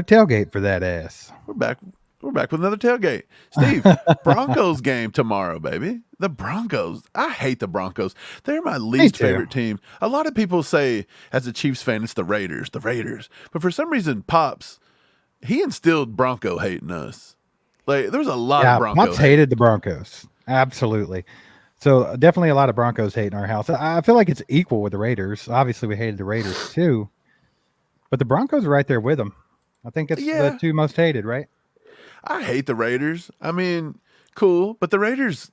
tailgate for that ass. We're back. We're back with another tailgate. Steve, Broncos game tomorrow, baby. The Broncos. I hate the Broncos. They're my Me least too. favorite team. A lot of people say, as a Chiefs fan, it's the Raiders, the Raiders. But for some reason, Pops, he instilled Bronco hate in us. Like, there was a lot of Yeah, Bronco Pops hate. hated the Broncos. Absolutely. So definitely a lot of Broncos hate in our house. I feel like it's equal with the Raiders. Obviously, we hated the Raiders too, but the Broncos are right there with them. I think it's the Yeah, two most hated, right? I hate the Raiders. I mean, cool, but the Raiders,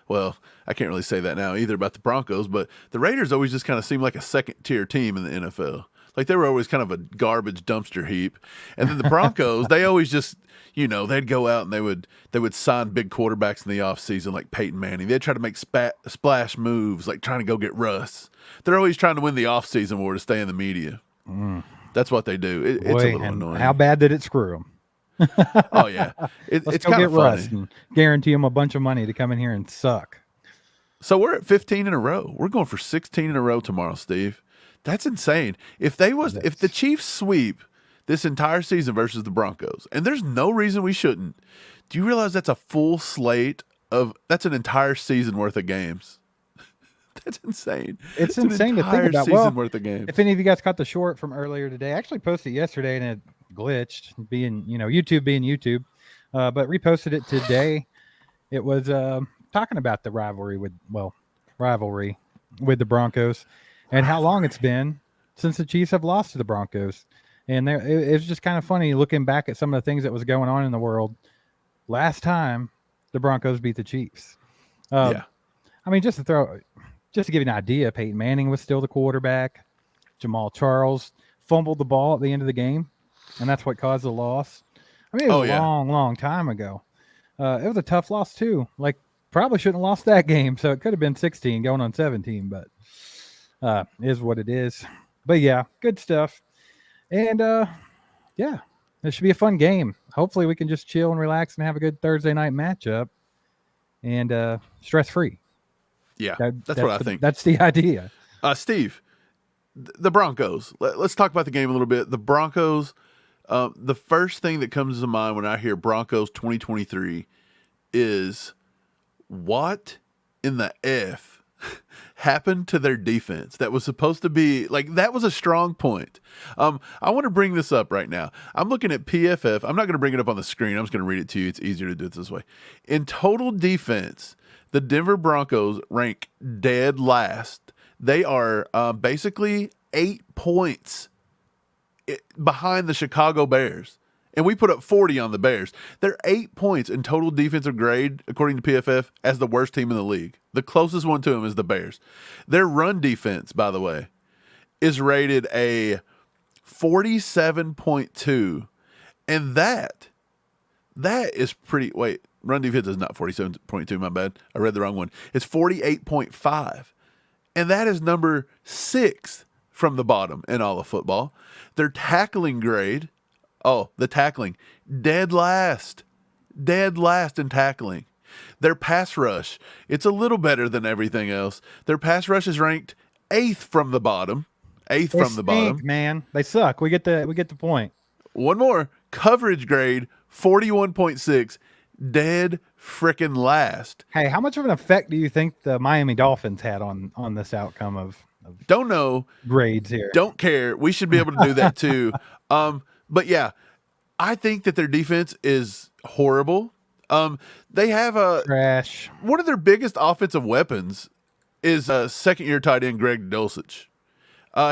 well, I can't really say that now either about the Broncos, but the Raiders always just kind of seem like a second tier team in the NFL. Like they were always kind of a garbage dumpster heap. And then the Broncos, they always just, they'd go out and they would sign big quarterbacks in the offseason like Peyton Manning. They'd try to make splash moves, like trying to go get Russ. They're always trying to win the offseason war to stay in the media. That's what they do. It's a Boy, little and annoying. how bad did it screw them? Oh yeah, Let's it's go kind get of funny. Russ and guarantee him a bunch of money to come in here and suck. So we're at 15 in a row. We're going for 16 in a row tomorrow, Steve. That's insane. If the Chiefs sweep this entire season versus the Broncos, and there's no reason we shouldn't, do you realize that's a full slate that's an entire season worth of games? That's insane. It's an insane to think entire about. season Well, worth of games. if any of you guys caught the short from earlier today, I actually posted it yesterday and it glitched, being YouTube being YouTube, but reposted it today. It was talking about the rivalry with the Broncos and how long it's been since the Chiefs have lost to the Broncos. And it was just kind of funny looking back at some of the things that was going on in the world last time the Broncos beat the Chiefs. Yeah. I mean, just to give you an idea, Peyton Manning was still the quarterback. Jamal Charles fumbled the ball at the end of the game, and that's what caused the loss. I mean, it was a long, long time ago. It was a tough loss too. Like, probably shouldn't have lost that game, so it could have been 16 going on 17, but is what it is. But yeah, good stuff. And yeah, it should be a fun game. Hopefully we can just chill and relax and have a good Thursday night matchup and stress-free. Yeah, that's what I think. That's the idea. Steve, the Broncos. Let's talk about the game a little bit. The Broncos, the first thing that comes to mind when I hear Broncos 2023 is what in the F happened to their defense that was supposed to be like that was a strong point. I want to bring this up right now. I'm looking at PFF. I'm not going to bring it up on the screen. I'm just going to read it to you. It's easier to do it this way. In total defense, the Denver Broncos rank dead last. They are basically 8 points behind the Chicago Bears. And we put up 40 on the Bears. They're 8 points in total defensive grade, according to PFF, as the worst team in the league. The closest one to them is the Bears. Their run defense, by the way, is rated a 47.2. And that is pretty... Wait, run defense is not 47.2, my bad. I read the wrong one. It's 48.5. And that is number 6 from the bottom in all of football. Their tackling grade... Oh, the tackling. Dead last in tackling. Their pass rush, it's a little better than everything else. Their pass rush is ranked 8th from the bottom. They stink, man. They suck. We get the point. One more. Coverage grade, 41.6. Dead frickin' last. Hey, how much of an effect do you think the Miami Dolphins had on this outcome of don't know. Grades here? Don't care. We should be able to do that too. But yeah, I think that their defense is horrible. They have trash. One of their biggest offensive weapons is second-year tight end Greg Dulcich.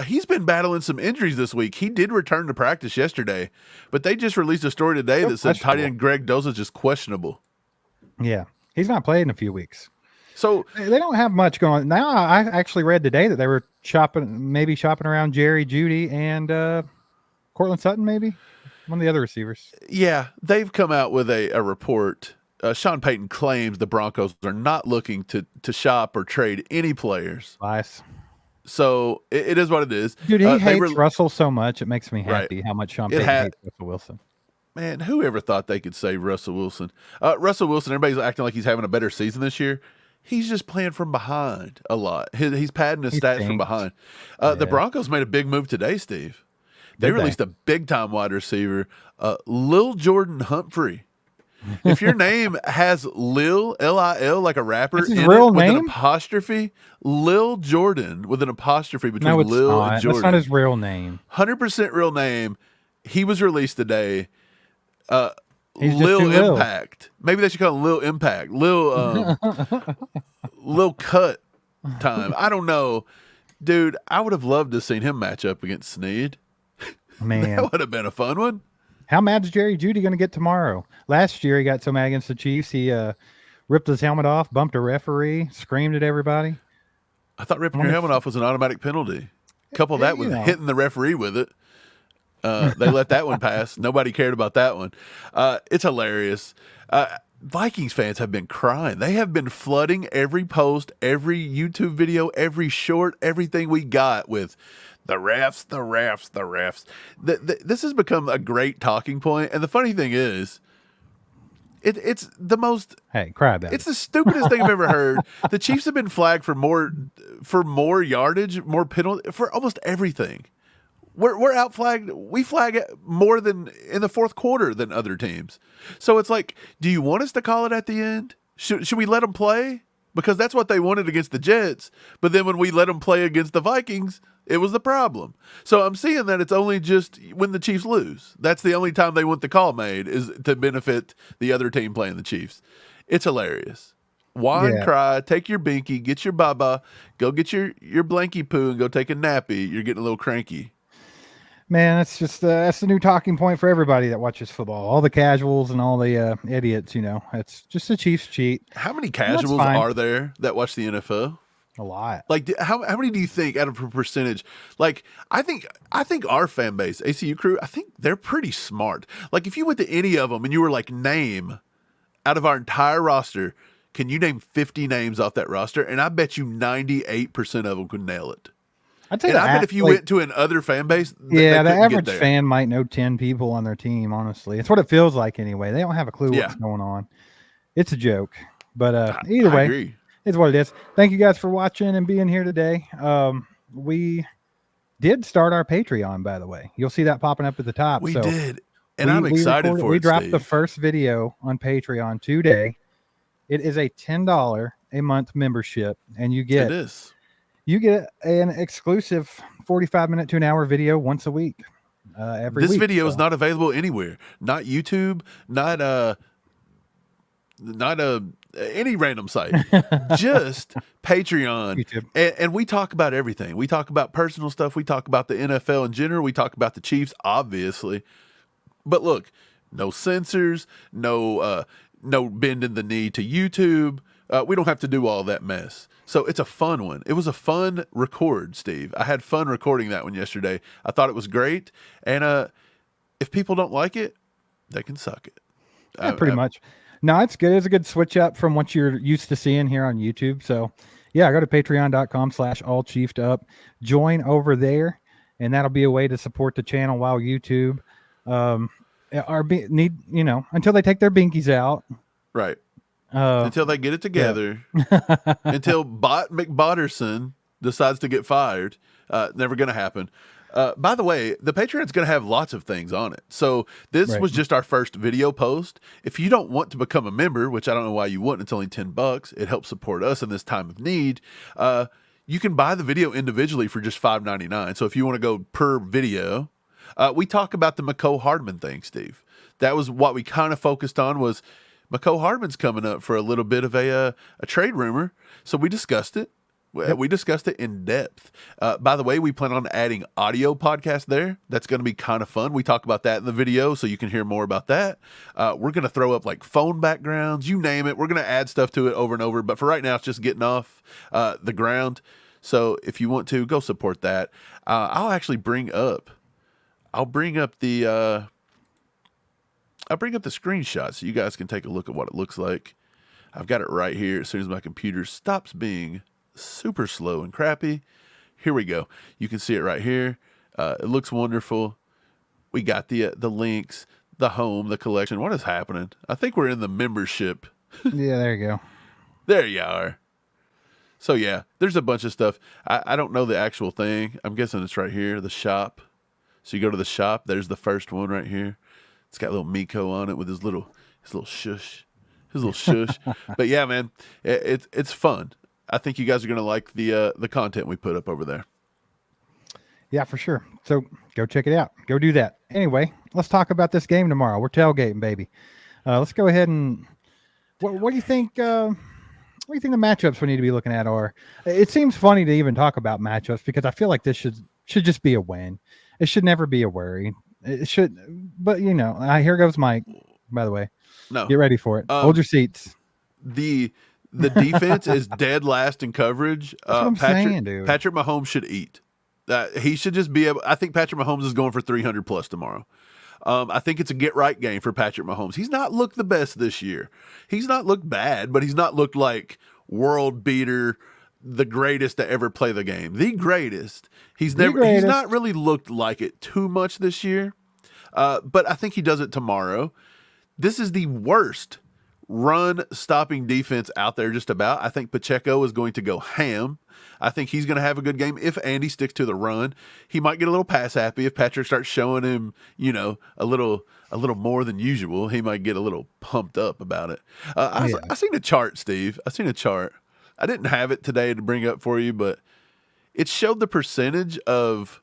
He's been battling some injuries this week. He did return to practice yesterday, but they just released a story today that said tight end Greg Dulcich is questionable. Yeah, he's not played in a few weeks. So they don't have much going on. Now, I actually read today that they were shopping around Jerry Jeudy and Cortland Sutton, maybe one of the other receivers. Yeah, they've come out with a report. Sean Payton claims the Broncos are not looking to shop or trade any players. Nice. So it is what it is. Dude, he hates Russell so much. It makes me happy how much Sean Payton hates Russell Wilson. Man, whoever thought they could say Russell Wilson? Russell Wilson, everybody's acting like he's having a better season this year. He's just playing from behind a lot. He's padding his stats from behind. The Broncos made a big move today, Steve. They Did released a big time wide receiver, Lil Jordan Humphrey. If your name has Lil, Lil, like a rapper, That's his in real it with an name? apostrophe, Lil Jordan with an apostrophe between No, it's Lil not. and Jordan. That's not his real name. 100% real name. He was released today. He's just Lil too Lil. Impact. Maybe they should call him Lil Impact. Lil Cut Time. I don't know. Dude, I would have loved to have seen him match up against Snead. Man. That would have been a fun one. How mad is Jerry Jeudy going to get tomorrow? Last year, he got so mad against the Chiefs, he ripped his helmet off, bumped a referee, screamed at everybody. I thought ripping your helmet off was an automatic penalty. Couple that with hitting the referee with it. They let that one pass. Nobody cared about that one. It's hilarious. Vikings fans have been crying. They have been flooding every post, every YouTube video, every short, everything we got with the refs, the refs, the refs. This has become a great talking point. And the funny thing is, it's the most. Hey, cry about It's the stupidest thing I've ever heard. The Chiefs have been flagged for more yardage, more penalty, for almost everything. We're out flagged. We flag it more than in the fourth quarter than other teams. So it's like, do you want us to call it at the end? Should we let them play? Because that's what they wanted against the Jets. But then when we let them play against the Vikings, it was the problem. So I'm seeing that it's only just when the Chiefs lose. That's the only time they want the call made, is to benefit the other team playing the Chiefs. It's hilarious. Whine, cry, take your binky, get your baba, go get your blankie poo and go take a nappy. You're getting a little cranky. Man, that's just that's the new talking point for everybody that watches football. All the casuals and all the idiots, it's just the Chiefs cheat. How many casuals are there that watch the NFL? A lot. Like, how many do you think out of a percentage? Like, I think our fan base, ACU crew, I think they're pretty smart. Like, if you went to any of them and you were like, name out of our entire roster, can you name 50 names off that roster? And I bet you 98% of them could nail it. I bet if you went to an other fan base, the average fan might know 10 people on their team, honestly. It's what it feels like anyway. They don't have a clue what's going on. It's a joke. But either way, agree. It's what it is. Thank you guys for watching and being here today. We did start our Patreon, by the way. You'll see that popping up at the top. We did. And I'm excited for it. We dropped the first video on Patreon today. It is a $10 a month membership, and you get an exclusive 45-minute to an hour video once a week. Every week. This video is not available anywhere. Not YouTube, not any random site. Just Patreon. And we talk about everything. We talk about personal stuff. We talk about the NFL in general. We talk about the Chiefs, obviously. But look, no censors, no bending the knee to YouTube. We don't have to do all that mess. So it's a fun one. It was a fun record, Steve. I had fun recording that one yesterday. I thought it was great. And if people don't like it, they can suck it. Pretty much. No, it's good. It's a good switch up from what you're used to seeing here on YouTube. So, yeah, go to patreon.com/allchieftUp. Join over there, and that'll be a way to support the channel while YouTube until they take their binkies out. Right. Until they get it together. Yeah. Until McBotterson decides to get fired. Never going to happen. By the way, the Patreon's going to have lots of things on it. So this was just our first video post. If you don't want to become a member, which I don't know why you wouldn't, it's only $10. It helps support us in this time of need. You can buy the video individually for just $5.99. So if you want to go per video, we talk about the McCole Hardman thing, Steve. That was what we kind of focused on, was McCole Hardman's coming up for a little bit of a trade rumor. So we discussed it. Yep. We discussed it in depth. By the way, we plan on adding audio podcast there. That's going to be kind of fun. We talk about that in the video, so you can hear more about that. We're going to throw up like phone backgrounds, you name it. We're going to add stuff to it over and over. But for right now, it's just getting off the ground. So if you want to, go support that. I'll actually bring up the screenshot so you guys can take a look at what it looks like. I've got it right here as soon as my computer stops being super slow and crappy. Here we go. You can see it right here. It looks wonderful. We got the links, the home, the collection. What is happening? I think we're in the membership. Yeah, there you go. There you are. So yeah, there's a bunch of stuff. I don't know the actual thing. I'm guessing it's right here, the shop. So you go to the shop. There's the first one right here. It's got little Miko on it with his little shush, But yeah, man, it's fun. I think you guys are gonna like the content we put up over there. Yeah, for sure. So go check it out. Go do that. Anyway, let's talk about this game tomorrow. We're tailgating, baby. Let's go ahead and what do you think? What do you think the matchups we need to be looking at are? It seems funny to even talk about matchups because I feel like this should just be a win. It should never be a worry. It should, but here goes Mike. By the way, no, get ready for it. Hold your seats. The defense is dead last in coverage. That's what I'm saying, dude. Patrick Mahomes should eat. He should just be able. I think Patrick Mahomes is going for 300 plus tomorrow. I think it's a get right game for Patrick Mahomes. He's not looked the best this year. He's not looked bad, but he's not looked like world beater, the greatest to ever play the game. The greatest. He's not really looked like it too much this year. But I think he does it tomorrow. This is the worst run stopping defense out there just about. I think Pacheco is going to go ham. I think he's going to have a good game if Andy sticks to the run. He might get a little pass happy if Patrick starts showing him, a little more than usual. He might get a little pumped up about it. I seen a chart, Steve. I seen a chart. I didn't have it today to bring up for you, but it showed the percentage of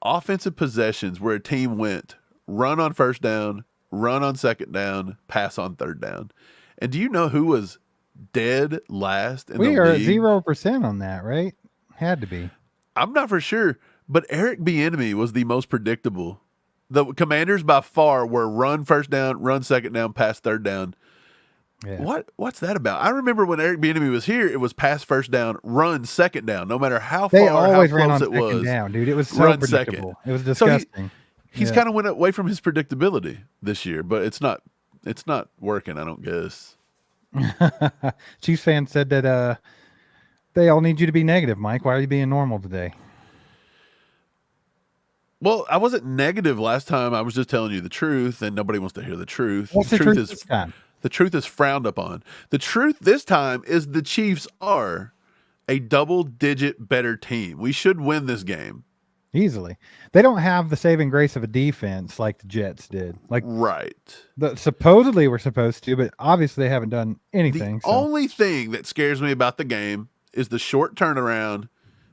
offensive possessions where a team went run on first down, run on second down, pass on third down. And do you know who was dead last in the league? We are at 0% on that, right? Had to be. I'm not for sure, but Eric Bieniemy was the most predictable. The Commanders by far were run first down, run second down, pass third down. Yeah. What's that about? I remember when Eric Bieniemy was here, it was pass first down, run second down, no matter how far, how close it was. Down, dude. It was so predictable. Second. It was disgusting. So he's kind of went away from his predictability this year, but it's not working, I don't guess. Chiefs fans said that they all need you to be negative, Mike. Why are you being normal today? Well, I wasn't negative last time. I was just telling you the truth, and nobody wants to hear the truth. What's the truth this time? The truth is frowned upon. The truth this time is the Chiefs are a double-digit better team. We should win this game. Easily. They don't have the saving grace of a defense like the Jets did. Right. Supposedly we're supposed to, but obviously they haven't done anything. The only thing that scares me about the game is the short turnaround,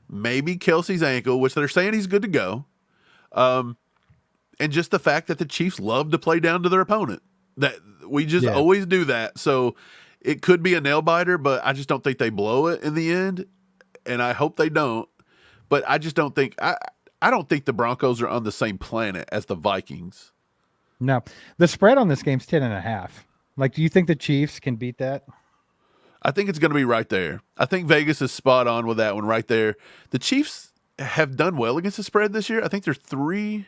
maybe Kelsey's ankle, which they're saying he's good to go, and just the fact that the Chiefs love to play down to their opponent. That we just always do that. So it could be a nail biter, but I just don't think they blow it in the end, and I hope they don't. But I just don't think I don't think the Broncos are on the same planet as the Vikings. No, the spread on this game's 10.5. Do you think the Chiefs can beat that? I think it's going to be right there. I think Vegas is spot on with that one right there. The Chiefs have done well against the spread this year. I think they're 3-2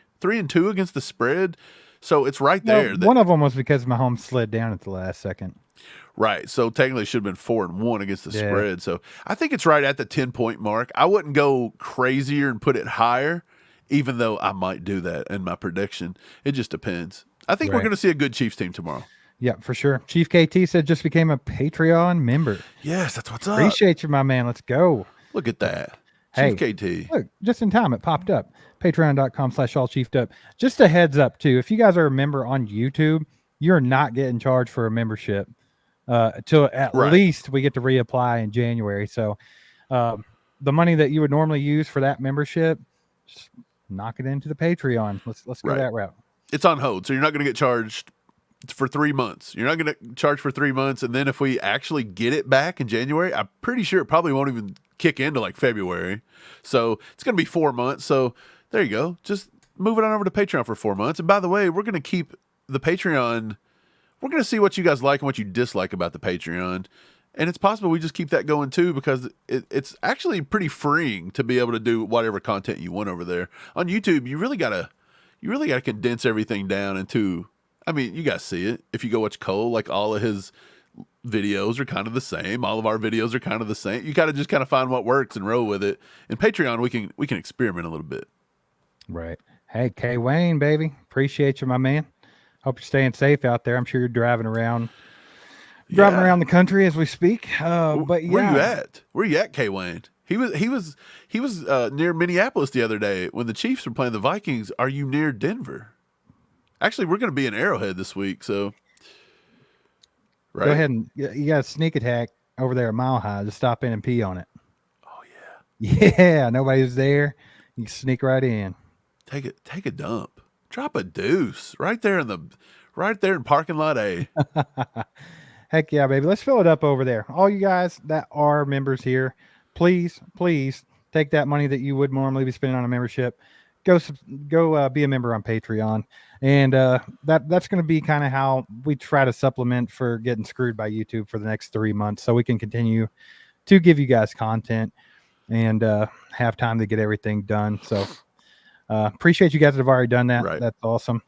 against the spread. So it's right there. One of them was because Mahomes slid down at the last second. Right. So technically it should have been 4-1 against the spread. So I think it's right at the 10-point mark. I wouldn't go crazier and put it higher, even though I might do that in my prediction. It just depends. I think we're going to see a good Chiefs team tomorrow. Yeah, for sure. Chief KT said just became a Patreon member. Yes, that's what's up. Appreciate you, my man. Let's go. Look at that. Chief KT. Look, just in time, it popped up. Patreon.com/allchiefedup. Just a heads up, too. If you guys are a member on YouTube, you're not getting charged for a membership until at least we get to reapply in January. So the money that you would normally use for that membership, just knock it into the Patreon. Let's go that route. It's on hold, so you're not going to get charged for 3 months. You're not going to charge for 3 months, and then if we actually get it back in January, I'm pretty sure it probably won't even kick into February. So it's going to be 4 months. So there you go. Just move it on over to Patreon for 4 months. And by the way, we're going to keep the Patreon. We're going to see what you guys like and what you dislike about the Patreon. And it's possible we just keep that going too, because it's actually pretty freeing to be able to do whatever content you want over there. On YouTube, you really gotta condense everything down into, I mean, you guys see it. If you go watch Cole, all of his videos are kind of the same. All of our videos are kind of the same. You gotta just kind of find what works and roll with it. In Patreon, we can experiment a little bit. Right. Hey, K Wayne, baby. Appreciate you, my man. Hope you're staying safe out there. I'm sure you're driving around the country as we speak. But where you at? Where you at, K Wayne? He was near Minneapolis the other day when the Chiefs were playing the Vikings. Are you near Denver? Actually, we're going to be in Arrowhead this week, so right. Go ahead and you got a sneak attack over there at Mile High. Just stop in and pee on it. Oh yeah. Yeah, nobody's there. You can sneak right in. Take a dump. Drop a deuce right there in parking lot A. Heck yeah, baby. Let's fill it up over there. All you guys that are members here, please take that money that you would normally be spending on a membership. Go be a member on Patreon. And that's going to be kind of how we try to supplement for getting screwed by YouTube for the next 3 months, so we can continue to give you guys content and have time to get everything done. So appreciate you guys that have already done that. Right. That's awesome.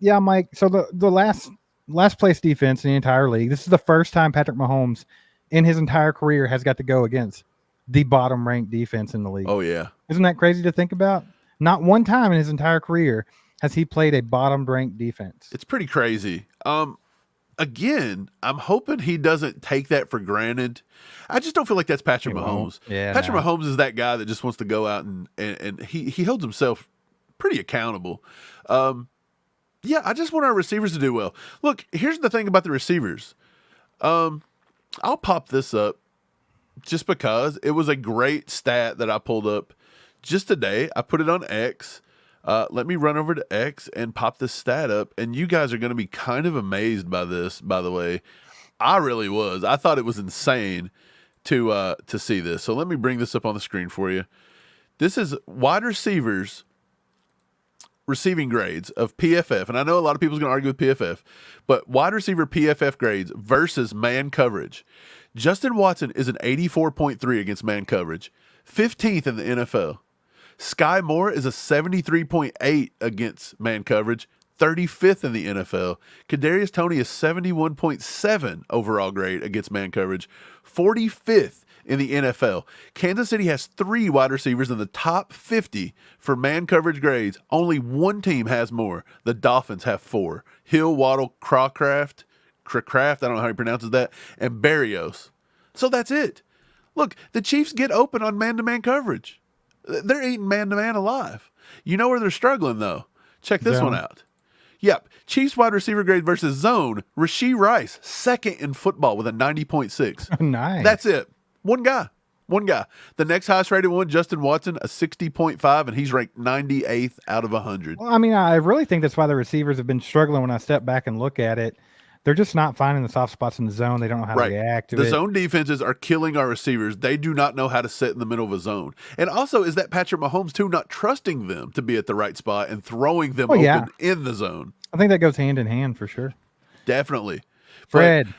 Yeah, Mike. So the last place defense in the entire league. This is the first time Patrick Mahomes in his entire career has got to go against the bottom ranked defense in the league. Oh yeah. Isn't that crazy to think about? Not one time in his entire career has he played a bottom ranked defense. It's pretty crazy. Again, I'm hoping he doesn't take that for granted. I just don't feel like that's Patrick Mahomes. Yeah, Patrick Mahomes is that guy that just wants to go out and he holds himself pretty accountable. Yeah, I just want our receivers to do well. Look, here's the thing about the receivers. I'll pop this up just because it was a great stat that I pulled up just today. I put it on X. Let me run over to X and pop this stat up, and you guys are going to be kind of amazed by this, by the way. I really was. I thought it was insane to see this. So let me bring this up on the screen for you. This is wide receivers receiving grades of PFF, and I know a lot of people's going to argue with PFF, but wide receiver PFF grades versus man coverage. Justin Watson is an 84.3 against man coverage, 15th in the NFL. Sky Moore is a 73.8 against man coverage, 35th in the NFL. Kadarius Toney is 71.7 overall grade against man coverage, 45th in the NFL. Kansas City has 3 wide receivers in the top 50 for man coverage grades. Only one team has more. The Dolphins have 4. Hill, Waddle, Crawcraft, I don't know how he pronounces that, and Barrios. So that's it. Look, the Chiefs get open on man-to-man coverage. They're eating man-to-man alive. You know where they're struggling, though? Check this one out. Yep. Chiefs wide receiver grade versus zone. Rashee Rice, second in football with a 90.6. Nice. That's it. One guy. The next highest rated one, Justin Watson, a 60.5, and he's ranked 98th out of 100. Well, I mean, I really think that's why the receivers have been struggling when I step back and look at it. They're just not finding the soft spots in the zone. They don't know how to react to it. The zone defenses are killing our receivers. They do not know how to sit in the middle of a zone. And also, is that Patrick Mahomes, too, not trusting them to be at the right spot and throwing them open in the zone? I think that goes hand in hand for sure. Definitely. Fred,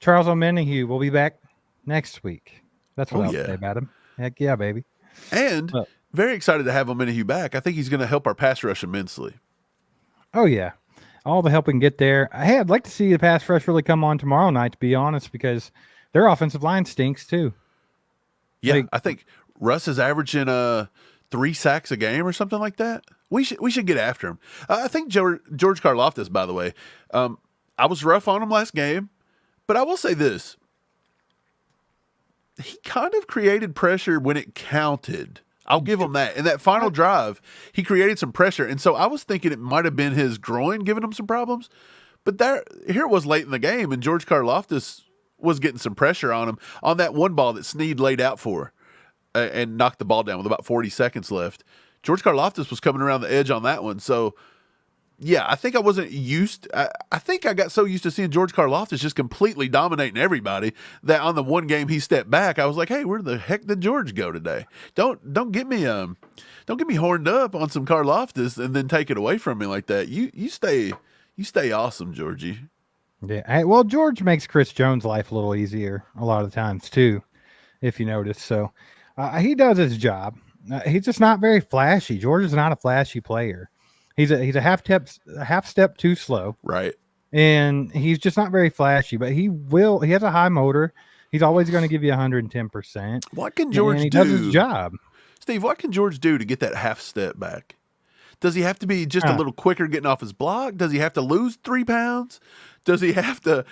Charles O'Menahue will be back next week. That's what I'll say about him. Heck yeah, baby. And very excited to have O'Menahue back. I think he's going to help our pass rush immensely. Oh, yeah. All the help we can get there. Hey, I'd like to see the pass rush really come on tomorrow night, to be honest, because their offensive line stinks too. Yeah, I think Russ is averaging 3 sacks a game or something like that. We should get after him. I think George Karlaftis, by the way, I was rough on him last game, but I will say this. He kind of created pressure when it counted. I'll give him that. In that final drive, he created some pressure. And so I was thinking it might have been his groin giving him some problems. But here it was late in the game, and George Karlaftis was getting some pressure on him on that one ball that Snead laid out for and knocked the ball down with about 40 seconds left. George Karlaftis was coming around the edge on that one. So, yeah, I think I wasn't used. I think I got so used to seeing George Karlaftis just completely dominating everybody that on the one game he stepped back, I was like, "Hey, where the heck did George go today? Don't get me horned up on some Karlaftis and then take it away from me like that. You stay awesome, Georgie." Yeah. Well, George makes Chris Jones' life a little easier a lot of times too, if you notice. So he does his job. He's just not very flashy. George is not a flashy player. He's a half step too slow. Right. And he's just not very flashy, but he has a high motor. He's always going to give you 110%. What can George do? He does his job. Steve, what can George do to get that half step back? Does he have to be just a little quicker getting off his block? Does he have to lose 3 pounds? Does he have to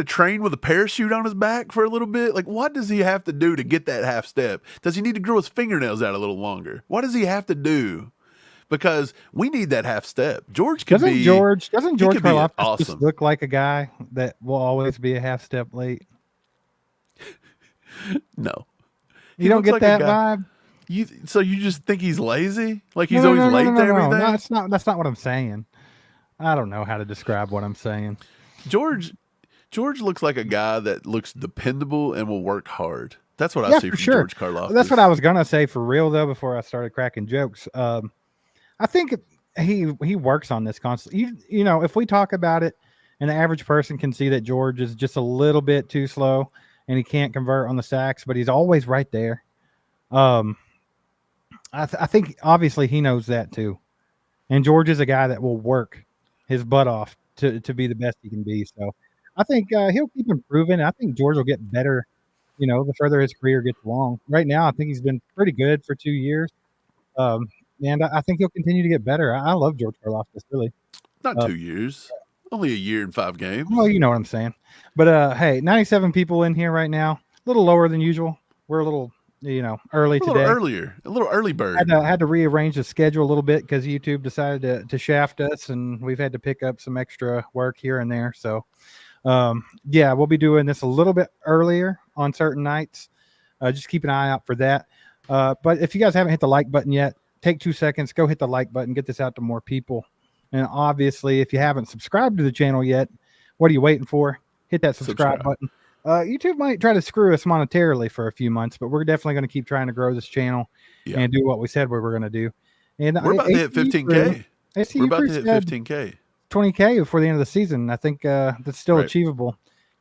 train with a parachute on his back for a little bit? Like, what does he have to do to get that half step? Does he need to grow his fingernails out a little longer? What does he have to do? Because we need that half step. Doesn't George Karlaftis awesome. just look like a guy that will always be a half step late? No. You don't get that vibe? So you just think he's lazy? Like he's always late to everything? No, that's not what I'm saying. I don't know how to describe what I'm saying. George looks like a guy that looks dependable and will work hard. That's what I see from George Karlaftis. That's what I was gonna say for real though. Before I started cracking jokes, I think he works on this constantly. You know, if we talk about it, and the average person can see that George is just a little bit too slow, and he can't convert on the sacks, but he's always right there. I think obviously he knows that too, and George is a guy that will work his butt off to be the best he can be. So I think he'll keep improving. I think George will get better, you know, the further his career gets along. Right now, I think he's been pretty good for 2 years. And I think he'll continue to get better. I love George Karlaftis, really. Not 2 years. Only a year and 5 games. Well, you know what I'm saying. But, hey, 97 people in here right now. A little lower than usual. We're a little, early today. A little early bird. Had to rearrange the schedule a little bit because YouTube decided to shaft us, and we've had to pick up some extra work here and there. So, we'll be doing this a little bit earlier on certain nights. Just keep an eye out for that. But if you guys haven't hit the like button yet, take 2 seconds, go hit the like button, get this out to more people. And obviously, if you haven't subscribed to the channel yet, what are you waiting for? Hit that subscribe button. YouTube might try to screw us monetarily for a few months, but we're definitely going to keep trying to grow this channel and do what we said we were going to do. And we're about to hit 15K. We're about to hit 15K. 20K before the end of the season. I think that's still achievable,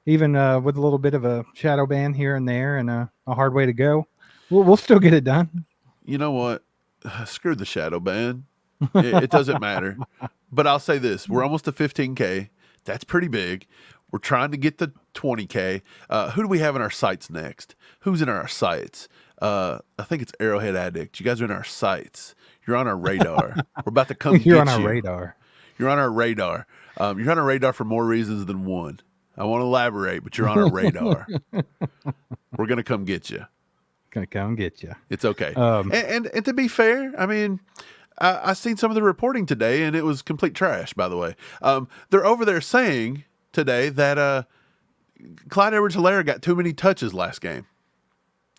even with a little bit of a shadow ban here and there and a hard way to go. We'll still get it done. You know what? Screw the shadow ban. It doesn't matter. But I'll say this. We're almost to 15K. That's pretty big. We're trying to get to 20K. Who do we have in our sights next? Who's in our sights? I think it's Arrowhead Addict. You guys are in our sights. You're on our radar. We're about to come You're on our radar. You're on our radar. You're on our radar for more reasons than one. I won't elaborate, but you're on our radar. We're going to come get you. Gonna come get you. It's okay. And to be fair, I mean, I seen some of the reporting today, and it was complete trash. By the way, they're over there saying today that Clyde Edwards-Helaire got too many touches last game.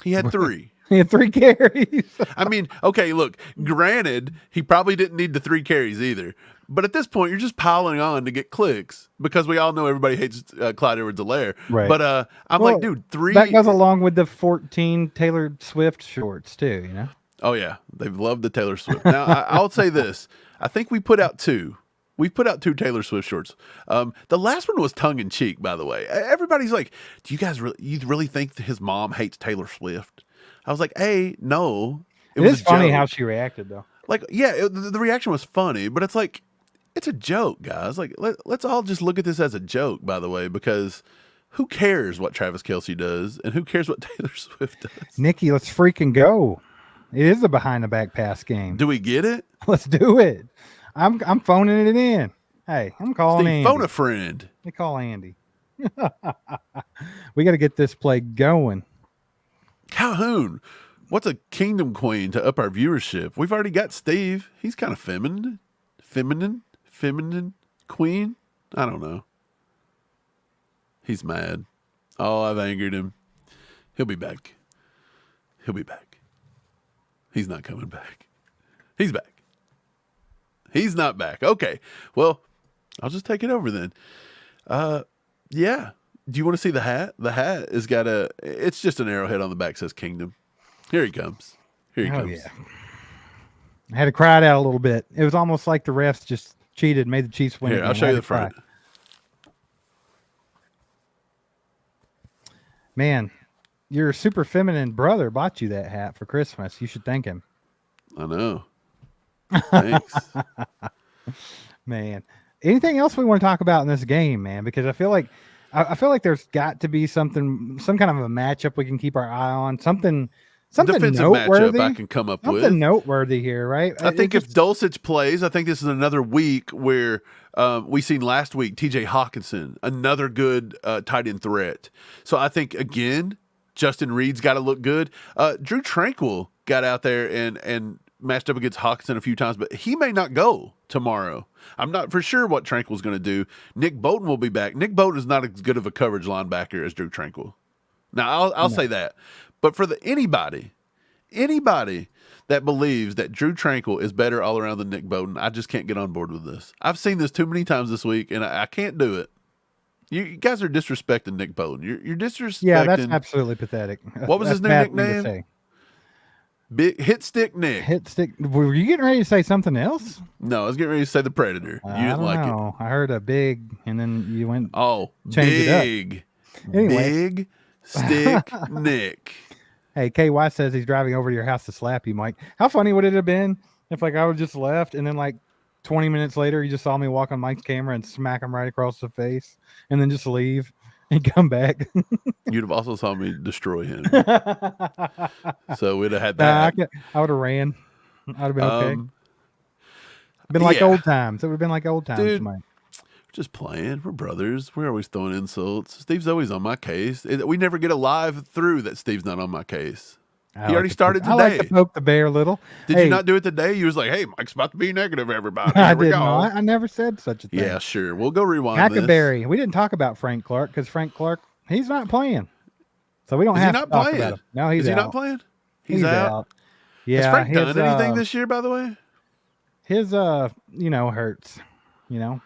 He had 3. He had 3 carries. I mean, okay, look. Granted, he probably didn't need the 3 carries either. But at this point, you're just piling on to get clicks because we all know everybody hates Clyde Edwards-Helaire. Right. But I'm like, dude, 3. That goes along with the 14 Taylor Swift shorts too, you know? Oh, yeah. They've loved the Taylor Swift. Now, I'll say this. I think we put out 2. We've put out 2 Taylor Swift shorts. The last one was tongue-in-cheek, by the way. Everybody's like, do you guys really think his mom hates Taylor Swift? I was like, hey, no. It is funny how she reacted, though. Like, yeah, the reaction was funny, but it's like, it's a joke, guys. Like, let's all just look at this as a joke, by the way, because who cares what Travis Kelce does, and who cares what Taylor Swift does? Nikki, let's freaking go. It is a behind-the-back pass game. Do we get it? Let's do it. I'm phoning it in. Hey, I'm calling Andy. Phone a friend. Let me call Andy. We got to get this play going. Calhoun, what's a kingdom queen to up our viewership? We've already got Steve. He's kind of feminine queen. I don't know. He's mad. Oh, I've angered him. He'll be back. He's not coming back. He's back. He's not back. Okay. Well, I'll just take it over then. Yeah. Do you want to see the hat? The hat has got it's just an arrowhead on the back, says Kingdom. Here he comes. Yeah. I had to cry it out a little bit. It was almost like the refs just cheated, made the Chiefs win. Here, I'll show you the front. Man, your super feminine brother bought you that hat for Christmas. You should thank him. I know. Thanks. Man, anything else we want to talk about in this game, man? Because I feel like there's got to be some kind of a matchup we can keep our eye on. Something something defensive noteworthy, matchup I can come up with. Something noteworthy here, right? I think if Dulcich plays, I think this is another week where we seen last week TJ Hawkinson, another good tight end threat. So I think, again, Justin Reed's got to look good. Drew Tranquil got out there and matched up against Hawkinson a few times, but he may not go tomorrow. I'm not for sure what Tranquil's going to do. Nick Bolton will be back. Nick Bolton is not as good of a coverage linebacker as Drew Tranquil. Now, I'll say that. But for anybody that believes that Drew Tranquil is better all around than Nick Bolton, I just can't get on board with this. I've seen this too many times this week, and I can't do it. You guys are disrespecting Nick Bolton. You're disrespecting. Yeah, that's absolutely pathetic. What was his new nickname? Big Hit Stick Nick. Hit Stick. Were you getting ready to say something else? No, I was getting ready to say the Predator. You didn't like it. I heard a big, and then you went. Oh, changed big. It up. Anyway. Big Stick Nick. Hey, KY says he's driving over to your house to slap you, Mike. How funny would it have been if I would just left and then 20 minutes later you just saw me walk on Mike's camera and smack him right across the face and then just leave and come back? You'd have also saw me destroy him. So we'd have had that. I would have ran. I'd have been okay. Been like old times. It would have been like old times, dude, Mike. Just playing. We're brothers. We're always throwing insults. Steve's always on my case. We never get a live through that Steve's not on my case. He already started today. I like to poke the bear a little. Did you not do it today? You was like, hey, Mike's about to be negative, everybody. I did not. I never said such a thing. Yeah, sure. We'll go rewind Hackleberry. We didn't talk about Frank Clark because Frank Clark, he's not playing. So we don't have to talk about him. No, he's out. Is he not playing? He's out. Yeah. Has Frank done anything this year, by the way? His, hurts.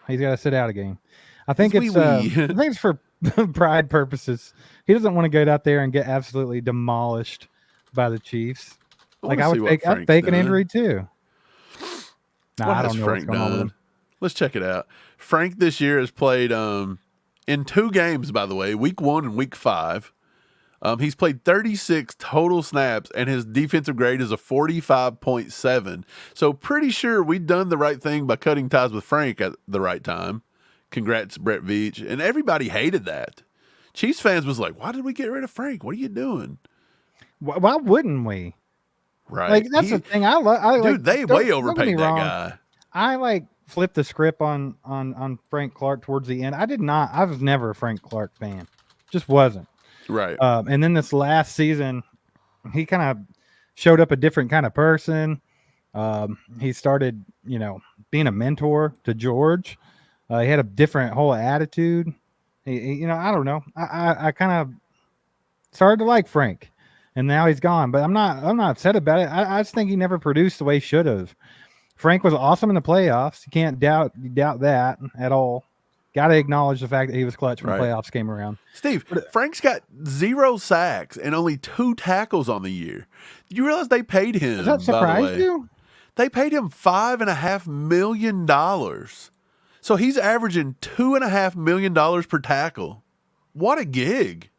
He's got to sit out a game. I think it's for pride purposes. He doesn't want to go out there and get absolutely demolished by the Chiefs. I'd fake an injury too. I don't know what's going on with him. Let's check it out. Frank this year has played in 2 games, by the way, week 1 and week 5. He's played 36 total snaps, and his defensive grade is a 45.7. So pretty sure we've done the right thing by cutting ties with Frank at the right time. Congrats, Brett Veach. And everybody hated that. Chiefs fans was like, why did we get rid of Frank? What are you doing? Why wouldn't we? Right. That's the thing. Dude, they way overpaid that guy. I flipped the script on Frank Clark towards the end. I was never a Frank Clark fan. Just wasn't. Right. And then this last season, he kind of showed up a different kind of person. He started, being a mentor to George. He had a different whole attitude. I don't know. I kind of started to like Frank, and now he's gone. But I'm not upset about it. I just think he never produced the way he should have. Frank was awesome in the playoffs. You can't doubt that at all. Got to acknowledge the fact that he was clutch when the playoffs came around. Steve, Frank's got 0 sacks and only 2 tackles on the year. Do you realize they paid him? Does that surprise you? They paid him $5.5 million. So he's averaging $2.5 million per tackle. What a gig.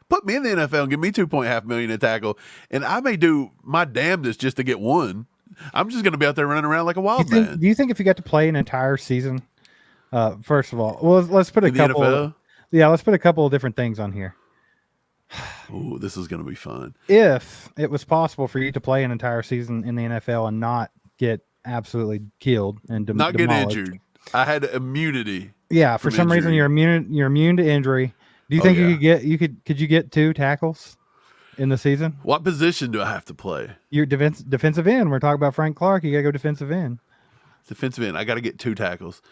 Put me in the NFL and give me $2.5 million a tackle, and I may do my damnedest just to get one. I'm just going to be out there running around like a wild man. Do you think if you got to play an entire season, first of all, well, let's put a couple. NFL? Yeah, let's put a couple of different things on here. Ooh, this is going to be fun. If it was possible for you to play an entire season in the NFL and not get absolutely killed and not get injured. I had immunity. Yeah, for some reason you're immune to injury. Do you think could you get 2 tackles in the season? What position do I have to play? You're defensive end. We're talking about Frank Clark. You got to go defensive end. Defensive end. I got to get 2 tackles.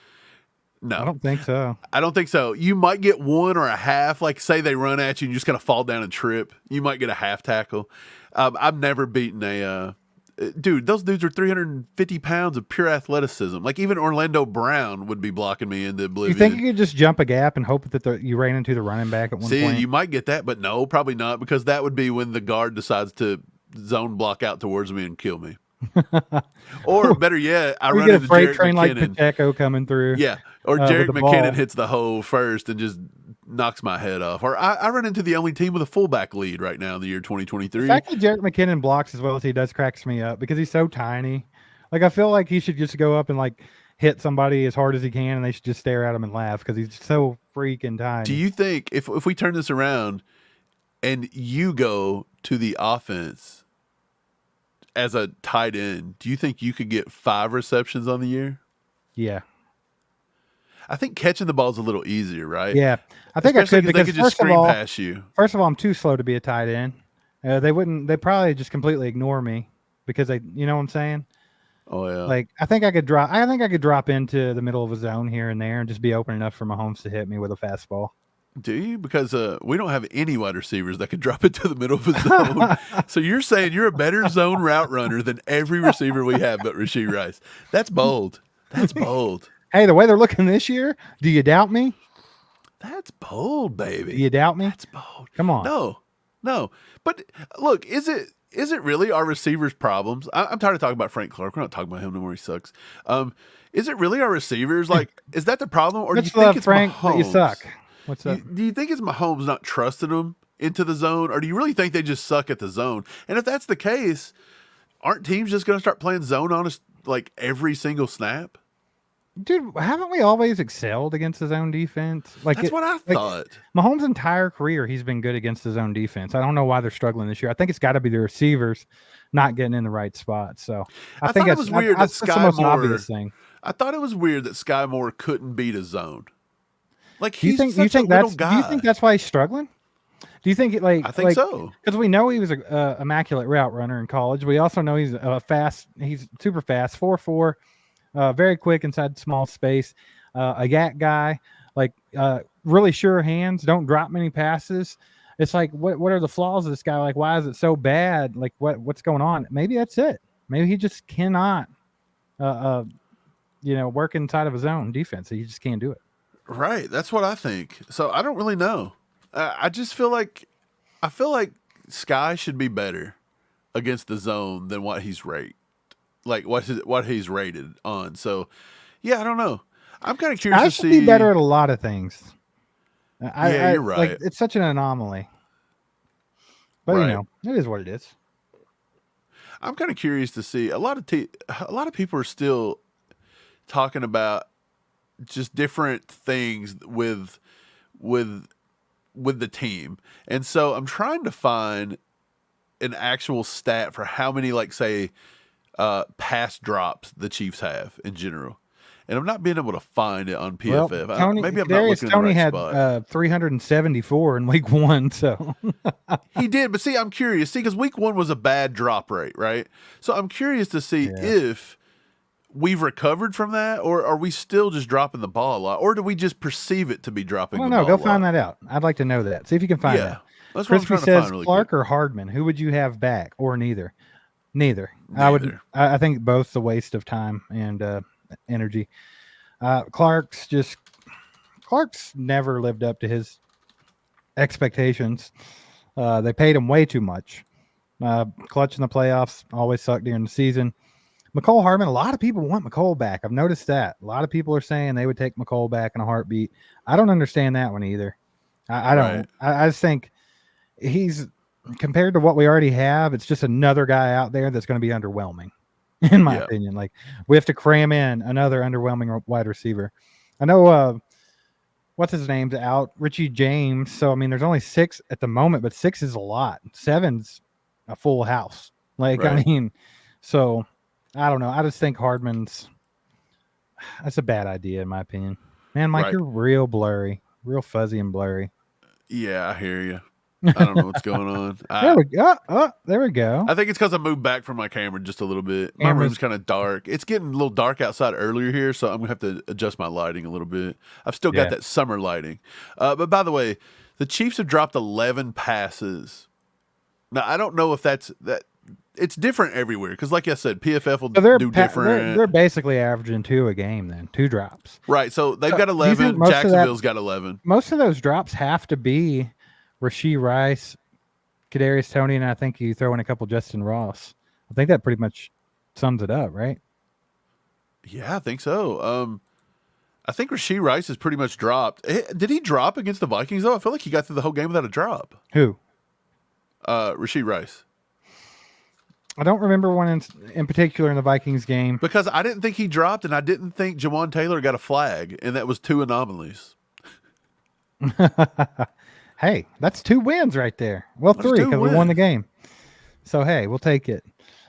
No, I don't think so. I don't think so. You might get 1 or a half. Like say they run at you and you just kind of fall down and trip. You might get a half tackle. I've never beaten a. Dude, those dudes are 350 pounds of pure athleticism. Like even Orlando Brown would be blocking me into oblivion. You think you could just jump a gap and hope that you ran into the running back at one point? You might get that, but no, probably not, because that would be when the guard decides to zone block out towards me and kill me. Or better yet, I run into freight Jerick train McKinnon. like Pacheco coming through. Yeah, or Jerick McKinnon hits the hole first and just knocks my head off. Or I run into the only team with a fullback lead right now in the year 2023. The fact that Jerick McKinnon blocks as well as he does cracks me up because he's so tiny. Like I feel like he should just go up and like hit somebody as hard as he can, and they should just stare at him and laugh because he's so freaking tiny. Do you think if we turn this around and you go to the offense as a tight end, do you think you could get 5 receptions on the year? Yeah. I think catching the ball is a little easier, right? Yeah. I think Especially I could because they because could just screen past you. First of all, I'm too slow to be a tight end. They probably just completely ignore me because you know what I'm saying? Oh yeah. Like I think I could drop into the middle of a zone here and there and just be open enough for Mahomes to hit me with a fastball. Do you? Because we don't have any wide receivers that could drop it to the middle of a zone. So you're saying you're a better zone route runner than every receiver we have but Rashee Rice. That's bold. That's bold. Hey, the way they're looking this year, do you doubt me? That's bold, baby. Do you doubt me? That's bold. Come on. No. But look, is it really our receivers' problems? I'm tired of talking about Frank Clark. We're not talking about him no more. He sucks. Is it really our receivers? Like, is that the problem, or do you think it's Frank, Mahomes? you suck. What's up? Do you think it's Mahomes not trusting them into the zone, or do you really think they just suck at the zone? And if that's the case, aren't teams just going to start playing zone on us like every single snap? Dude, haven't we always excelled against his own defense? Like That's what I thought. Mahomes' entire career, he's been good against his own defense. I don't know why they're struggling this year. I think it's got to be the receivers not getting in the right spot. So I think it was weird that's the most obvious thing. I thought it was weird that Sky Moore couldn't beat a zone. Like Do you think that's why he's struggling? Do you think I think so. Because we know he was a immaculate route runner in college. We also know he's fast. He's super fast, 4.4. Very quick inside small space, a yak guy, like really sure hands, don't drop many passes. It's like, what are the flaws of this guy? Like, why is it so bad? Like, what's going on? Maybe that's it. Maybe he just cannot, work inside of his own defense. He just can't do it. Right. That's what I think. So I don't really know. I just feel like Sky should be better against the zone than what he's rated. Like what he's rated on. So, yeah, I don't know. I'm kind of curious to see. I should be better at a lot of things. You're right. Like, it's such an anomaly. But right. It is what it is. I'm kind of curious to see. A lot of people are still talking about just different things with the team, and so I'm trying to find an actual stat for how many, like, say, pass drops the Chiefs have in general, and I'm not being able to find it on PFF. Well, maybe I'm not looking Tony in the right spot. Had 374 in week 1, so he did. But see, I'm curious. See, because week 1 was a bad drop rate, right? So I'm curious to see if we've recovered from that, or are we still just dropping the ball a lot, or do we just perceive it to be dropping the ball? Go find that out. I'd like to know that. See if you can find that. That's what I'm trying to says find really Clark quick. or Hardman. Who would you have back, or neither? Neither. I think both a waste of time and energy. Clark's never lived up to his expectations. They paid him way too much. Clutch in the playoffs, always sucked during the season. McCole Hardman, a lot of people want McCole back. I've noticed that. A lot of people are saying they would take McCole back in a heartbeat. I don't understand that one either. I don't. Right. I just think he's, compared to what we already have, it's just another guy out there that's going to be underwhelming, in my opinion. Like, we have to cram in another underwhelming wide receiver. I know what's his name's out, Richie James. So I mean, there's only 6 at the moment, but 6 is a lot. 7's a full house. Like, right. I mean, so I don't know. I just think that's a bad idea in my opinion. Man, Mike, You're real blurry, real fuzzy and blurry. Yeah, I hear you. I don't know what's going on. There we go. There we go. I think it's because I moved back from my camera just a little bit. My room's kind of dark. It's getting a little dark outside earlier here, so I'm going to have to adjust my lighting a little bit. I've still got that summer lighting. But by the way, the Chiefs have dropped 11 passes. Now, I don't know if that. It's different everywhere because, like I said, PFF will do different. They're basically averaging 2 a game then, 2 drops. Right, so they've got 11. Jacksonville's got 11. Most of those drops have to be Rashee Rice, Kadarius Toney, and I think you throw in a couple Justin Ross. I think that pretty much sums it up, right? Yeah, I think so. I think Rashee Rice is pretty much dropped. Did he drop against the Vikings, though? I feel like he got through the whole game without a drop. Who? Rashee Rice. I don't remember one in particular in the Vikings game. Because I didn't think he dropped, and I didn't think Jawan Taylor got a flag, and that was 2 anomalies. Hey, that's 2 wins right there. Well, 3 because we won the game. So, hey, we'll take it.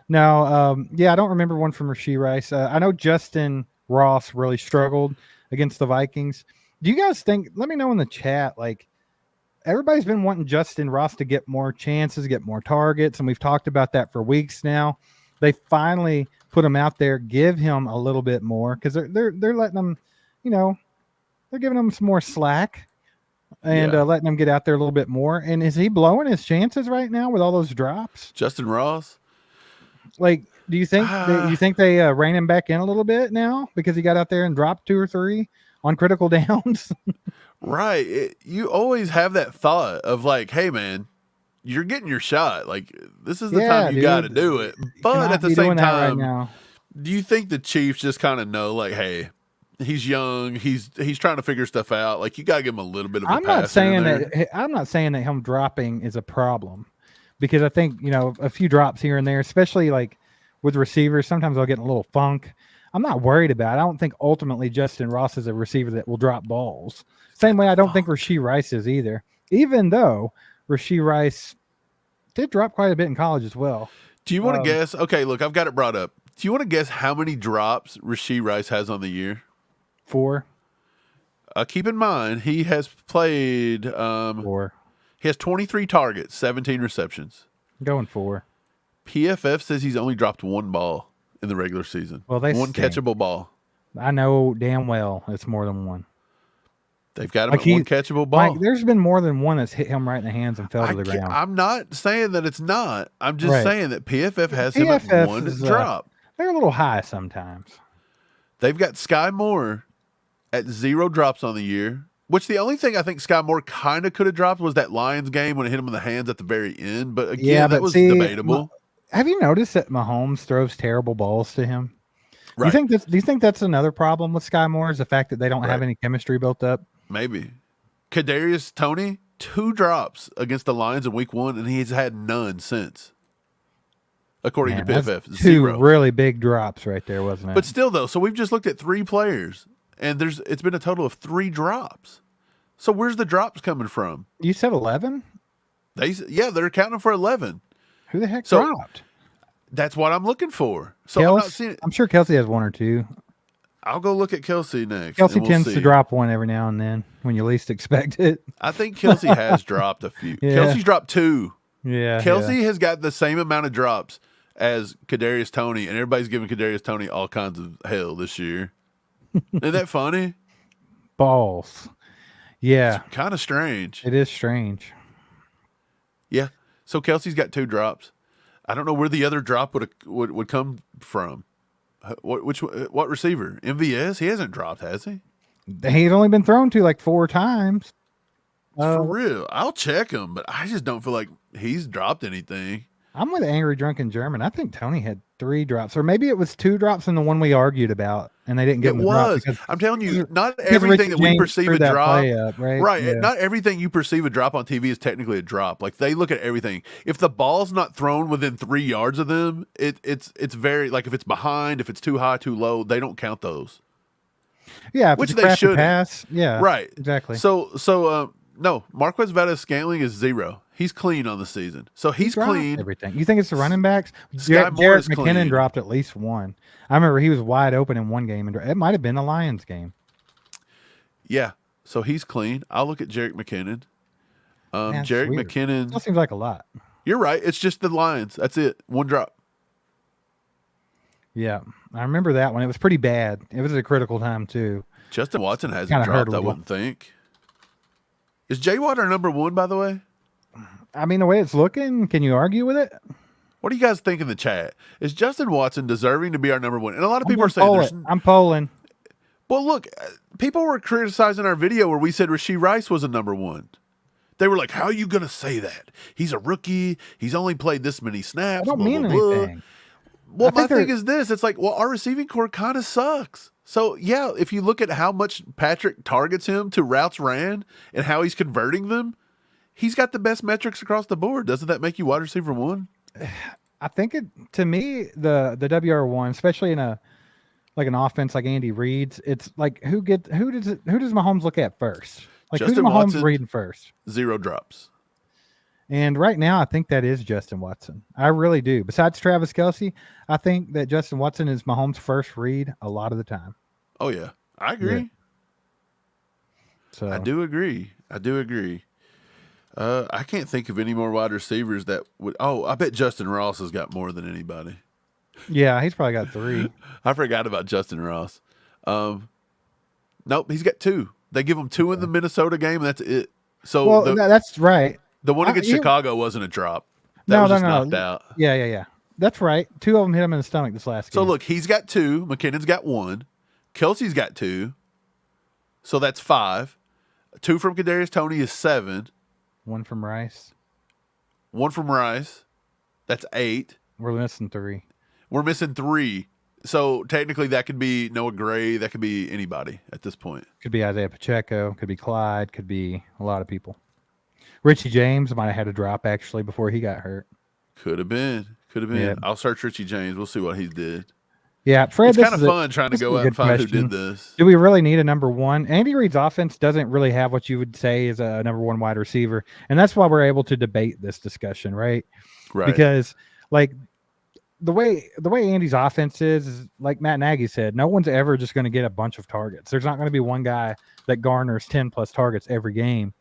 No, yeah, I don't remember one from Rashee Rice. I know Justin Ross really struggled against the Vikings. Do you guys think? Let me know in the chat. Like, everybody's been wanting Justin Ross to get more chances, get more targets, and we've talked about that for weeks now. They finally put him out there, give him a little bit more because they're letting him, they're giving him some more slack and letting him get out there a little bit more. And is he blowing his chances right now with all those drops? Justin Ross. Like, do you think they rein him back in a little bit now because he got out there and dropped 2 or 3 on critical downs? Right. You always have that thought of like, hey, man, you're getting your shot. Like, this is the time you got to do it. But at the same time, do you think the Chiefs just kind of know, like, hey, he's young, he's trying to figure stuff out. Like, you got to give him a little bit of a pass. I'm not saying that him dropping is a problem because I think, a few drops here and there, especially like with receivers, sometimes I'll get in a little funk. I'm not worried about it. I don't think ultimately Justin Ross is a receiver that will drop balls. Same way I don't think Rashee Rice is either, even though Rashee Rice did drop quite a bit in college as well. Do you want to guess? Okay, look, I've got it brought up. Do you want to guess how many drops Rashee Rice has on the year? 4. Keep in mind, he has played 4. He has 23 targets, 17 receptions. I'm going 4. PFF says he's only dropped 1 ball in the regular season. Well, one catchable ball. I know damn well it's more than 1. They've got him at 1 catchable ball. Mike, there's been more than 1 that's hit him right in the hands and fell to the ground. I'm not saying that it's not. I'm just saying that PFF has him at 1 drop. They're a little high sometimes. They've got Sky Moore at 0 drops on the year, which the only thing I think Sky Moore kind of could have dropped was that Lions game when it hit him in the hands at the very end. But again, that was debatable. Have you noticed that Mahomes throws terrible balls to him? Right. Do you think that's another problem with Sky Moore is the fact that they don't have any chemistry built up? Maybe. Kadarius Toney, 2 drops against the Lions in week 1, and he's had none since. According to PFF, 2 0. really big drops right there, wasn't it? But still, though, so we've just looked at 3 players, and it's been a total of 3 drops. So where's the drops coming from? You said 11? They're accounting for 11. Who the heck dropped? That's what I'm looking for. So I'm sure Kelsey has 1 or 2. I'll go look at Kelsey next. Kelsey tends to drop 1 every now and then when you least expect it. I think Kelsey has dropped a few. Yeah. Kelsey's dropped 2. Yeah. Kelsey has got the same amount of drops as Kadarius Toney, and everybody's giving Kadarius Toney all kinds of hell this year. Isn't that funny? Balls. Yeah. It's kind of strange. It is strange. Yeah. So Kelsey's got 2 drops. I don't know where the other drop would come from. What receiver? MVS? He hasn't dropped, has he? He's only been thrown to like 4 times. For real. I'll check him, but I just don't feel like he's dropped anything. I'm with Angry Drunken German. I think Toney had 3 drops, or maybe it was 2 drops in the one we argued about, and they didn't get him the drop. I'm telling you, not everything that we perceive a drop, right? Yeah. Not everything you perceive a drop on TV is technically a drop. Like, they look at everything. If the ball's not thrown within 3 yards of them, it's very, like, if it's behind, if it's too high, too low, they don't count those. Yeah, which they should pass. Yeah, right, exactly. So no, Marquez Valdes-Scantling is 0. He's clean on the season. So he's clean. Everything. You think it's the running backs? Jerick McKinnon dropped at least 1. I remember he was wide open in one game, and it might have been the Lions game. Yeah. So he's clean. I'll look at Jerick McKinnon. Jerick McKinnon. That seems like a lot. You're right. It's just the Lions. That's it. 1 drop. Yeah. I remember that one. It was pretty bad. It was at a critical time, too. Justin Watson hasn't dropped, I wouldn't think. Is Jay Water number 1, by the way? I mean, the way it's looking, can you argue with it? What do you guys think in the chat? Is Justin Watson deserving to be our number 1? And a lot of people are saying... I'm polling. Well, look, people were criticizing our video where we said Rashee Rice was a number 1. They were like, how are you going to say that? He's a rookie. He's only played this many snaps. I don't mean anything. Well, my thing is this. It's like, well, our receiving core kind of sucks. So, yeah, if you look at how much Patrick targets him to routes ran and how he's converting them, he's got the best metrics across the board. Doesn't that make you wide receiver 1? I think to me, the WR1, especially in an offense like Andy Reid's, it's like who does Mahomes look at first? Like, Justin who's Mahomes Watson, reading first? 0 drops. And right now, I think that is Justin Watson. I really do. Besides Travis Kelce, I think that Justin Watson is Mahomes' first read a lot of the time. Oh, yeah. I agree. Yeah. So I do agree. I can't think of any more wide receivers that would. Oh, I bet Justin Ross has got more than anybody. yeah, he's probably got 3. I forgot about Justin Ross. Nope, he's got 2. They give him 2 in the Minnesota game, and that's it. So that's right. The one against Chicago wasn't a drop. That was was knocked out. Yeah. That's right. 2 of them hit him in the stomach this last game. So look, he's got 2. McKinnon's got 1. Kelsey's got 2. So that's 5. 2 from Kadarius Toney is 7. 1 from Rice. 1 from Rice. That's 8. We're missing 3. We're missing 3. So technically that could be Noah Gray. That could be anybody at this point. Could be Isaiah Pacheco. Could be Clyde. Could be a lot of people. Richie James might have had a drop actually before he got hurt. Could have been. Yeah. I'll search Richie James. We'll see what he did. Yeah, Fred, it's kind of fun trying to go out and find who did this. Do we really need a number 1? Andy Reid's offense doesn't really have what you would say is a number 1 wide receiver, and that's why we're able to debate this discussion, right? Right. Because like the way Andy's offense is like Matt Nagy said, no one's ever just going to get a bunch of targets. There's not going to be one guy that garners 10 plus targets every game.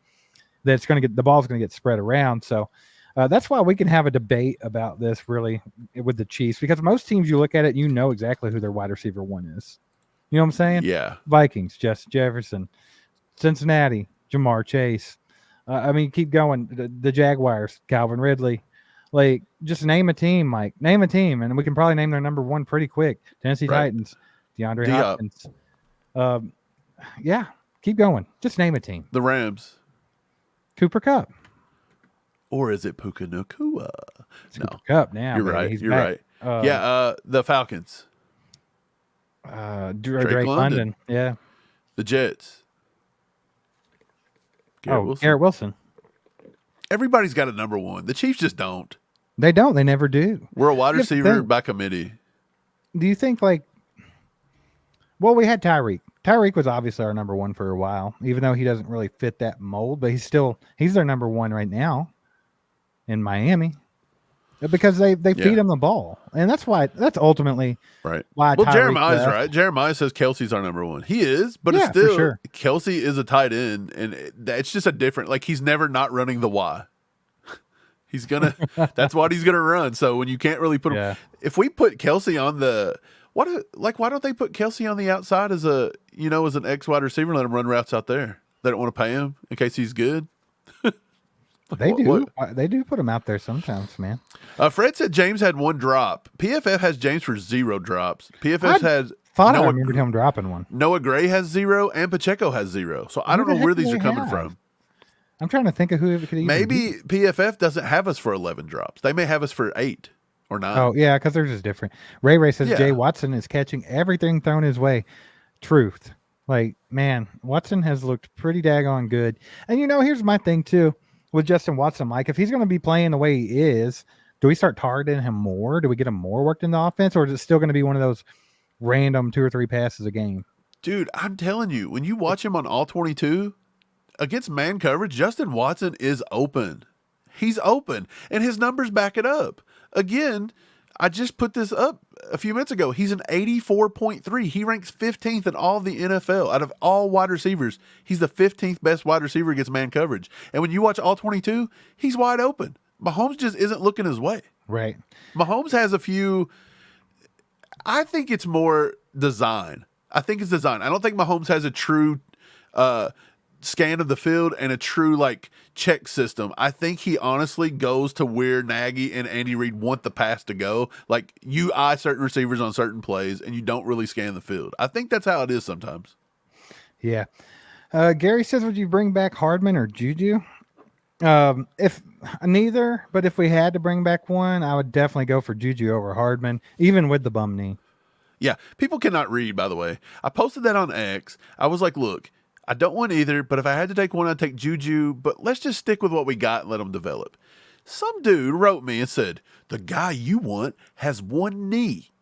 That's going to get the ball's going to get spread around. So that's why we can have a debate about this really with the Chiefs, because most teams you look at it, you know exactly who their wide receiver 1 is. You know what I'm saying? Yeah. Vikings, Justin Jefferson, Cincinnati, Jamar Chase. Keep going. The Jaguars, Calvin Ridley. Like, just name a team, Mike. Name a team, and we can probably name their number 1 pretty quick. Tennessee Titans, DeAndre Hopkins. Yeah, keep going. Just name a team. The Rams. Cooper Kupp. Or is it Puka Nacua? No. Cooper Kupp now. You're right. You're right. The Falcons. Drake London. Yeah. The Jets. Garrett Wilson. Everybody's got a number 1. The Chiefs just don't. They don't. They never do. We're a wide receiver by committee. Do you think we had Tyreek. Tyreek was obviously our number 1 for a while, even though he doesn't really fit that mold, but he's their number 1 right now in Miami because they feed him the ball. And that's ultimately right. Why Jeremiah's right. Jeremiah says Kelsey's our number 1. He is, but it's still sure. Kelsey is a tight end, and it's just a different, like, he's never not running the Y. He's gonna that's what he's gonna run. So when you can't really put him, if we put Kelsey on the why don't they put Kelsey on the outside as an X wide receiver and let him run routes out there? They don't want to pay him in case he's good. They do. They do put him out there sometimes, man. Fred said James had 1 drop. PFF has James for 0 drops. PFF I remembered him dropping 1. Noah Gray has 0 and Pacheco has 0. So I don't know where these are coming from. I'm trying to think of who it could even Maybe be. PFF doesn't have us for 11 drops. They may have us for 8 or 9. Oh, yeah, because they're just different. Ray says Jay Watson is catching everything thrown his way. Truth. Like, man, Watson has looked pretty daggone good. And, here's my thing, too, with Justin Watson, Mike. If he's going to be playing the way he is, do we start targeting him more? Do we get him more worked in the offense? Or is it still going to be one of those random 2 or 3 passes a game? Dude, I'm telling you, when you watch him on all 22, against man coverage, Justin Watson is open. He's open, and his numbers back it up. Again, I just put this up a few minutes ago. He's an 84.3. He ranks 15th in all of the NFL. Out of all wide receivers, he's the 15th best wide receiver against man coverage. And when you watch all 22, he's wide open. Mahomes just isn't looking his way. Right. Mahomes has a few. I think it's more design. I think it's design. I don't think Mahomes has a true scan of the field and a true check system. I think he honestly goes to where Nagy and Andy Reid want the pass to go. Like, you eye certain receivers on certain plays and you don't really scan the field. I think that's how it is sometimes. Yeah. Gary says, would you bring back Hardman or Juju? If neither, but if we had to bring back one, I would definitely go for Juju over Hardman, even with the bum knee. Yeah. People cannot read, by the way. I posted that on X. I was like, look, I don't want either, but if I had to take one, I'd take Juju, but let's just stick with what we got and let them develop. Some dude wrote me and said, the guy you want has one knee.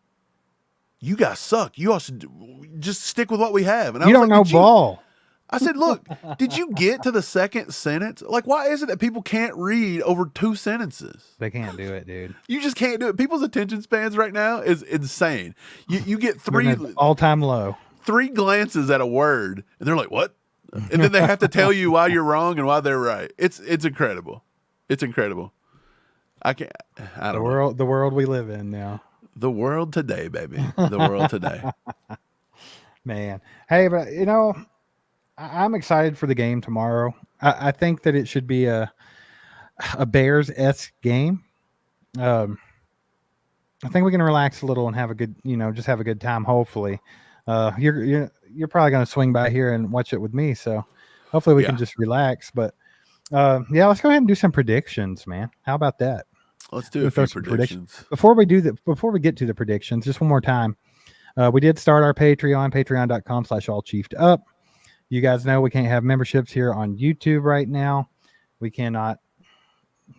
You guys suck. You all should just stick with what we have. And you don't know ball. I said, look, did you get to the second sentence? Like, why is it that people can't read over 2 sentences? They can't do it, dude. You just can't do it. People's attention spans right now is insane. You get all-time low. 3 glances at a word, and they're like, what? And then they have to tell you why you're wrong and why they're right. It's incredible. It's incredible. I don't know. The world we live in now. The world today, baby. The world today. Man. Hey, but I'm excited for the game tomorrow. I think that it should be a Bears-esque game. I think we can relax a little and have a good, just have a good time. Hopefully, you're probably going to swing by here and watch it with me. So hopefully we can just relax. But let's go ahead and do some predictions, man. How about that? Let's do a few predictions. Before we get to the predictions, just one more time. We did start our Patreon, patreon.com/allchiefedup. You guys know we can't have memberships here on YouTube right now. We cannot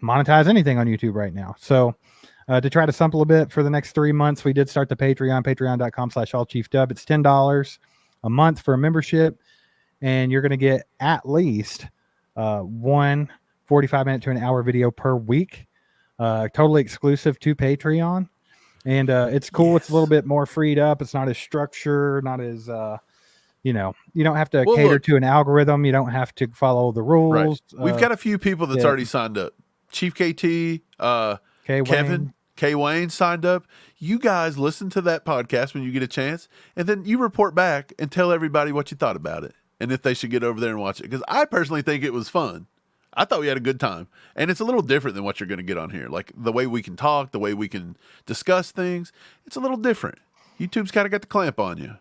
monetize anything on YouTube right now. So to try to sample a bit for the next 3 months, we did start the patreon.com/allchiefedup. It's $10 a month for a membership, and you're going to get at least one 45-minute to an hour video per week, totally exclusive to Patreon. And it's cool. Yes. It's a little bit more freed up. It's not as structured, not as, you don't have to cater to an algorithm. You don't have to follow the rules. Right. We've got a few people that's already signed up. Chief KT, Kevin, K. Wayne signed up. You guys listen to that podcast when you get a chance, and then you report back and tell everybody what you thought about it and if they should get over there and watch it. Because I personally think it was fun. I thought we had a good time. And it's a little different than what you're going to get on here. Like the way we can talk, the way we can discuss things, it's a little different. YouTube's kind of got the clamp on you.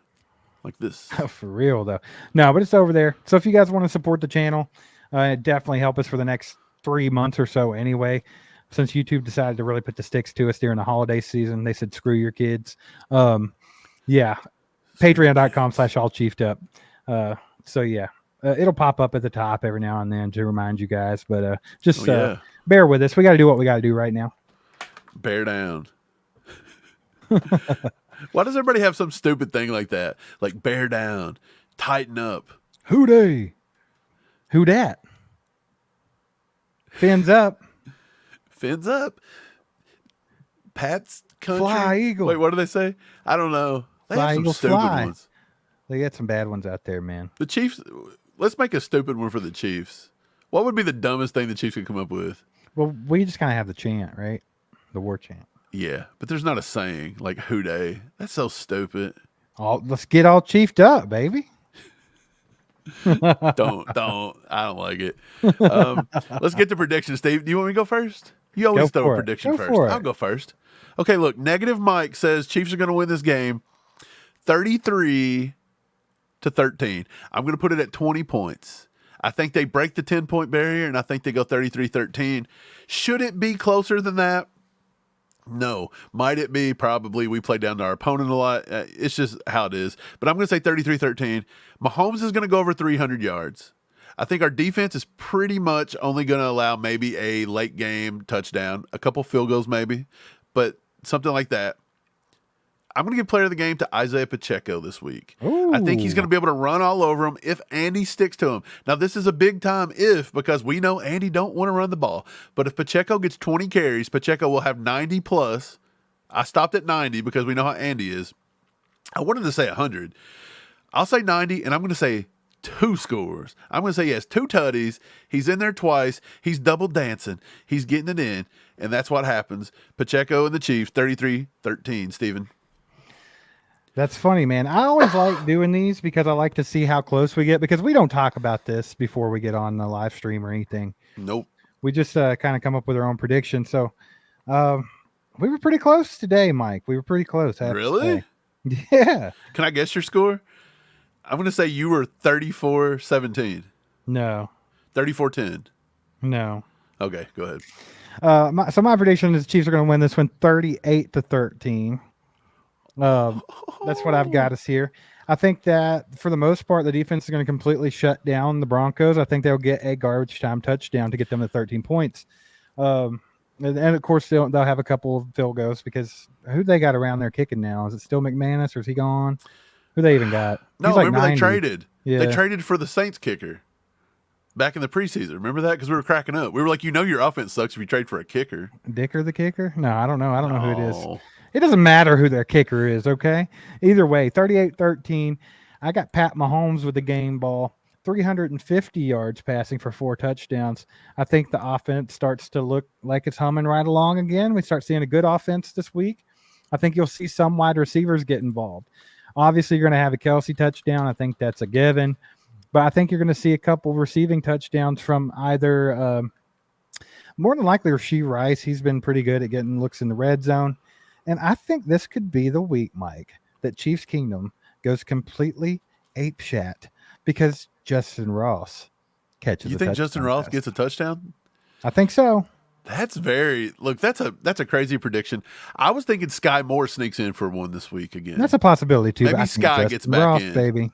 Like this. Oh, for real, though. No, but it's over there. So if you guys want to support the channel, definitely help us for the next 3 months or so anyway. Since YouTube decided to really put the sticks to us during the holiday season, they said, screw your kids. Patreon.com/allchiefedup. It'll pop up at the top every now and then to remind you guys, but bear with us. We got to do what we got to do right now. Bear down. Why does everybody have some stupid thing like that? Like bear down, tighten up. Who they? Who dat? Fins up. Fins up. Pat's country. Fly eagle. Wait, what do they say? I don't know. They fly have some eagle, stupid fly. ones. They got some bad ones out there, man. The Chiefs. Let's make a stupid one for the Chiefs. What would be the dumbest thing the Chiefs could come up with? Well, we just kind of have the chant, right? The war chant. Yeah, but there's not a saying like "Who dey." That's so stupid. Let's get all chiefed up, baby. Don't. I don't like it. Let's get to predictions, Steve. Do you want me to go first? You always throw a prediction first. I'll go first. Okay, look. Negative Mike says Chiefs are going to win this game 33-13. I'm going to put it at 20 points. I think they break the 10-point barrier, and I think they go 33-13. Should it be closer than that? No. Might it be? Probably. We play down to our opponent a lot. It's just how it is. But I'm going to say 33-13. Mahomes is going to go over 300 yards. I think our defense is pretty much only going to allow maybe a late game touchdown, a couple field goals maybe, but something like that. I'm going to give player of the game to Isaiah Pacheco this week. Ooh. I think he's going to be able to run all over him if Andy sticks to him. Now, this is a big time if, because we know Andy don't want to run the ball. But if Pacheco gets 20 carries, Pacheco will have 90 plus. I stopped at 90 because we know how Andy is. I wanted to say 100. I'll say 90, and I'm going to say 2 scores. I'm going to say, yes, 2 tutties. He's in there twice. He's double dancing. He's getting it in, and that's what happens. Pacheco and the Chiefs, 33-13, Steven. That's funny, man. I always like doing these because I like to see how close we get, because we don't talk about this before we get on the live stream or anything. Nope. We just kind of come up with our own predictions. So we were pretty close today, Mike. We were pretty close. Really? Yeah. Can I guess your score? I'm going to say you were 34-17. No. 34-10. No. Okay, go ahead. My prediction is the Chiefs are going to win this one 38-13. That's what I've got us here. I think that for the most part, the defense is going to completely shut down the Broncos. I think they'll get a garbage time touchdown to get them to 13 points. And of course, they'll have a couple of field goals because who they got around there kicking now? Is it still McManus or is he gone? Who they even got? No, He's like remember 90. they traded. Yeah. They traded for the Saints kicker back in the preseason. Remember that? Because we were cracking up. We were like, your offense sucks if you trade for a kicker. Dicker the kicker? No, I don't know. I don't know who it is. No. It doesn't matter who their kicker is, okay? Either way, 38-13. I got Pat Mahomes with the game ball. 350 yards passing for 4 touchdowns. I think the offense starts to look like it's humming right along again. We start seeing a good offense this week. I think you'll see some wide receivers get involved. Obviously, you're going to have a Kelsey touchdown. I think that's a given. But I think you're going to see a couple receiving touchdowns from either more than likely Rashee Rice. He's been pretty good at getting looks in the red zone. And I think this could be the week, Mike, that Chiefs Kingdom goes completely apeshit because Justin Ross catches You a think touchdown Justin Ross pass. gets a touchdown? I think so. That's a crazy prediction. I was thinking Sky Moore sneaks in for one this week again. That's a possibility, too. Maybe but I think Sky Justin gets back Ross, in. baby.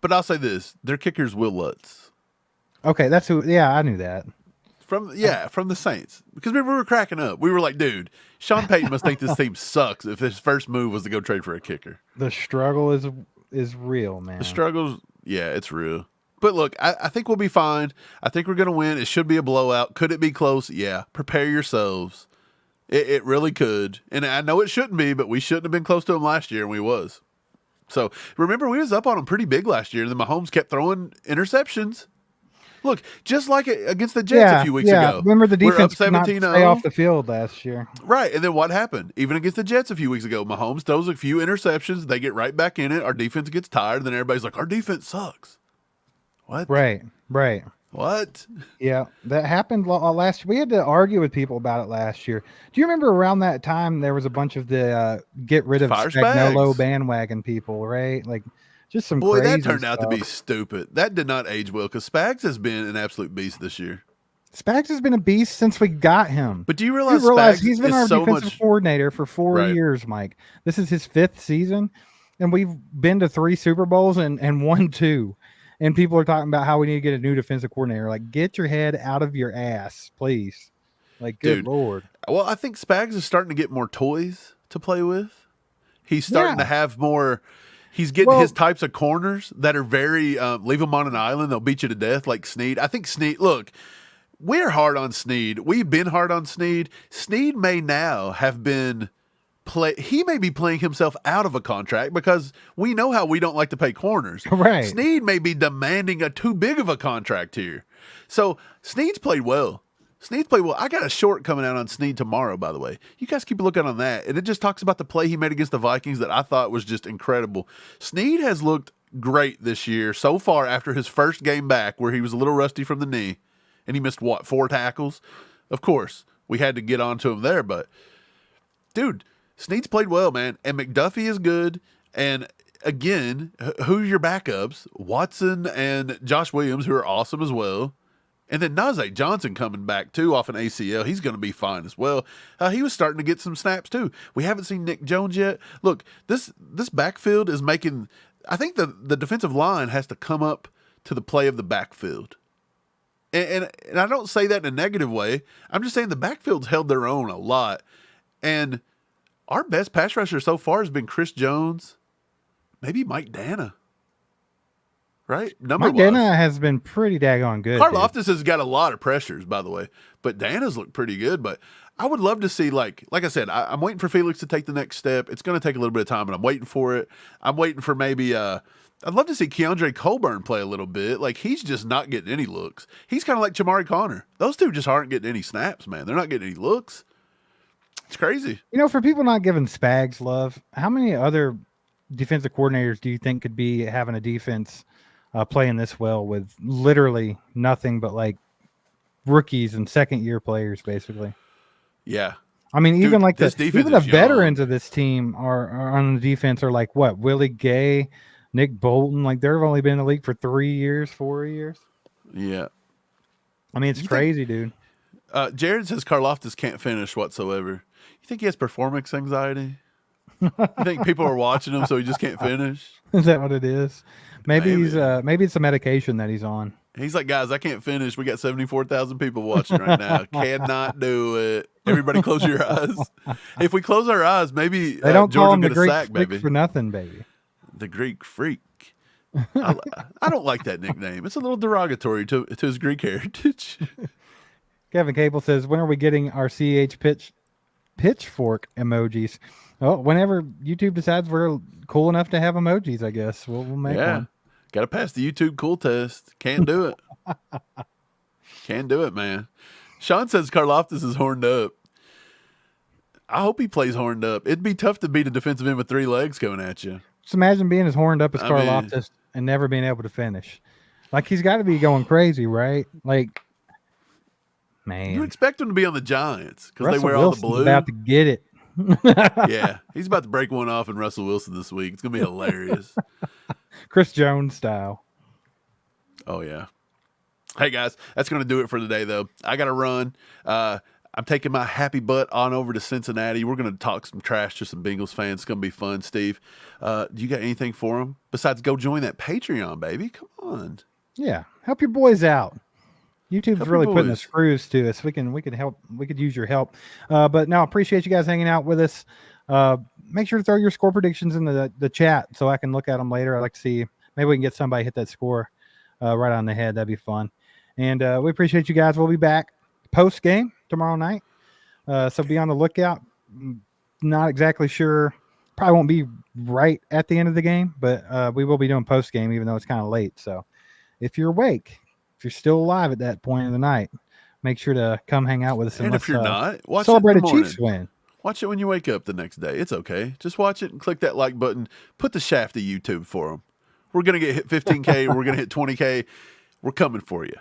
But I'll say this: their kicker's Will Lutz. Okay, that's who. Yeah, I knew that. From the Saints. Because we were cracking up. We were like, dude, Sean Payton must think this team sucks if his first move was to go trade for a kicker. The struggle is real, man. The struggles, yeah, it's real. But look, I think we'll be fine. I think we're going to win. It should be a blowout. Could it be close? Yeah. Prepare yourselves. It really could. And I know it shouldn't be, but we shouldn't have been close to them last year, and we was. So remember, we was up on them pretty big last year, and then Mahomes kept throwing interceptions. Look, just like against the Jets a few weeks ago. Remember the defense we're could up not 17-0. stay off the field last year. Right, and then what happened? Even against the Jets a few weeks ago, Mahomes throws a few interceptions. They get right back in it. Our defense gets tired, and then everybody's like, our defense sucks. What? Right. What? Yeah, that happened last year. We had to argue with people about it last year. Do you remember around that time there was a bunch of the get rid of Fire Spagnuolo Spags. bandwagon people, right? Like just some Boy, crazy that turned out to be stuff. stupid. That did not age well because Spags has been an absolute beast this year. Spags has been a beast since we got him. But do you You realize, realize Spags he's been is our so defensive much? coordinator for 4 Right. years, Mike. This is his 5th season, and we've been to 3 Super Bowls and won 2. And people are talking about how we need to get a new defensive coordinator. Like, get your head out of your ass, please. Like, good Dude. Lord. Well, I think Spags is starting to get more toys to play with. He's starting to have more. He's getting his types of corners that are very leave them on an island. They'll beat you to death like Snead. I think Snead. Look, we're hard on Snead. We've been hard on Snead. Snead may now have been. He may be playing himself out of a contract because we know how we don't like to pay corners. Right. Snead may be demanding a too big of a contract here. So Snead's played well. I got a short coming out on Snead tomorrow, by the way. You guys keep looking on that. And it just talks about the play he made against the Vikings that I thought was just incredible. Snead has looked great this year so far after his first game back where he was a little rusty from the knee. And he missed, 4 tackles? Of course, we had to get onto him there. But, dude, Snead's played well, man. And McDuffie is good. And, again, who's your backups? Watson and Josh Williams, who are awesome as well. And then Najee Johnson coming back, too, off an ACL. He's going to be fine as well. He was starting to get some snaps, too. We haven't seen Nick Jones yet. Look, this backfield is making – I think the defensive line has to come up to the play of the backfield. And I don't say that in a negative way. I'm just saying the backfield's held their own a lot. And our best pass rusher so far has been Chris Jones, maybe Mike Dana. Right? Mike Dana has been pretty daggone good. Karlaftis has got a lot of pressures, by the way. But Dana's looked pretty good. But I would love to see, like I said, I'm waiting for Felix to take the next step. It's going to take a little bit of time, and I'm waiting for it. I'm waiting for maybe I'd love to see Keandre Colburn play a little bit. Like, he's just not getting any looks. He's kind of like Jamari Connor. Those two just aren't getting any snaps, man. They're not getting any looks. It's crazy. You know, for people not giving Spags love, how many other defensive coordinators do you think could be having a defense playing this well with literally nothing but like rookies and second-year players, basically? Yeah. I mean, even like even the young. veterans of this team are on the defense are like what? Willie Gay, Nick Bolton, like they've only been in the league for 3 years, 4 years. Yeah. I mean, it's crazy, dude. Jared says Karlaftis can't finish whatsoever. You think he has performance anxiety? You think people are watching him so he just can't finish? Is that what it is? Maybe he's maybe it's a medication that he's on. He's like, guys, I can't finish. We got 74,000 people watching right now. Cannot do it. Everybody close your eyes. If we close our eyes, maybe They don't call George him will the get a Greek sack, freak baby. for nothing, baby. The Greek freak. I don't like that nickname. It's a little derogatory to his Greek heritage. Kevin Cable says, when are we getting our pitchfork emojis? Oh, whenever YouTube decides we're cool enough to have emojis, I guess we'll make one. Got to pass the YouTube cool test. Can't do it. Can't do it, man. Sean says Karlaftis is horned up. I hope he plays horned up. It'd be tough to beat a defensive end with 3 legs coming at you. Just imagine being as horned up as Karlaftis and never being able to finish. Like, he's got to be going crazy, right? Like, man. You expect him to be on the Giants because they wear Wilson's all the blue. About to get it. Yeah, he's about to break one off in Russell Wilson this week. It's going to be hilarious. Chris Jones style. Oh, yeah. Hey, guys, that's going to do it for today, though. I got to run. I'm taking my happy butt on over to Cincinnati. We're going to talk some trash to some Bengals fans. It's going to be fun, Steve. Do you got anything for them besides go join that Patreon, baby? Come on. Yeah, help your boys out. YouTube's really putting the screws to us. We can help. We could use your help. But no, I appreciate you guys hanging out with us. Make sure to throw your score predictions in the chat so I can look at them later. I'd like to see, maybe we can get somebody hit that score right on the head. That'd be fun. And we appreciate you guys. We'll be back post game tomorrow night. So be on the lookout. Not exactly sure. Probably won't be right at the end of the game, but we will be doing post game, even though it's kind of late. So if you're awake, if you're still alive at that point in the night, make sure to come hang out with us. And if you're not, watch celebrate it in the a morning. Chiefs win. Watch it when you wake up the next day. It's okay. Just watch it and click that like button. Put the shaft to YouTube for them. We're going to get hit 15K. We're going to hit 20K. We're coming for you.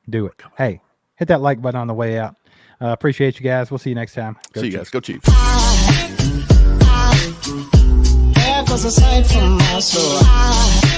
Do it. Hey, hit that like button on the way out. Appreciate you guys. We'll see you next time. See you guys. Go Chiefs. There goes a sight from my soul.